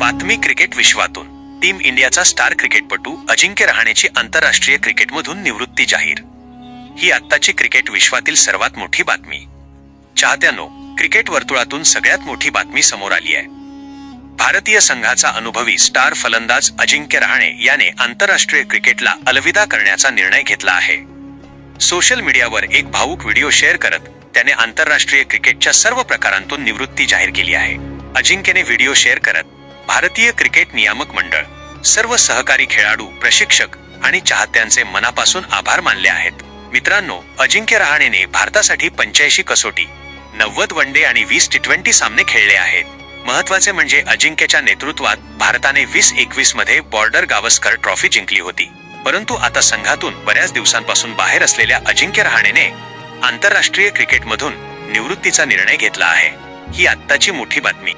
बातमी cricket विश्वातून. Team इंडियाचा star क्रिकेटपटू अजिंक्य रहाणेची आंतरराष्ट्रीय क्रिकेटमधून निवृत्ती जाहीर. ही आत्ताची क्रिकेट विश्वातील सर्वात मोठी बातमी. चाहत्यांनो, क्रिकेट वर्तुळातून सगळ्यात मोठी बातमी समोर आली आहे. भारतीय संघाचा अनुभवी स्टार फलंदाज अजिंक्य रहाणे याने आंतरराष्ट्रीय क्रिकेटला अलविदा करण्याचा निर्णय घेतला आहे. सोशल मीडियावर एक भावूक व्हिडिओ शेअर करत त्याने आंतरराष्ट्रीय क्रिकेटच्या सर्व प्रकारांतून निवृत्ती जाहीर केली आहे. अजिंक्यने व्हिडिओ शेअर करत भारतीय क्रिकेट नियामक मंडळ, सर्व सहकारी खेळाडू, प्रशिक्षक आणि चाहत्यांचे मनापासून आभार मानले आहेत. मित्रांनो, अजिंक्य रहाणेने भारतासाठी 85 कसोटी, 90 वनडे आणि 20 टी20 सामने खेळले आहेत. महत्त्वाचे म्हणजे अजिंक्यच्या नेतृत्वात भारताने 2021 मध्ये बॉर्डर गावस्कर ट्रॉफी जिंकली होती. परंतु आता संघातून बऱ्याच दिवसांपासून बाहेर असलेल्या अजिंक्य रहाणेने आंतरराष्ट्रीय क्रिकेटमधून निवृत्तीचा निर्णय घेतला आहे. ही आत्ताची मोठी बातमी.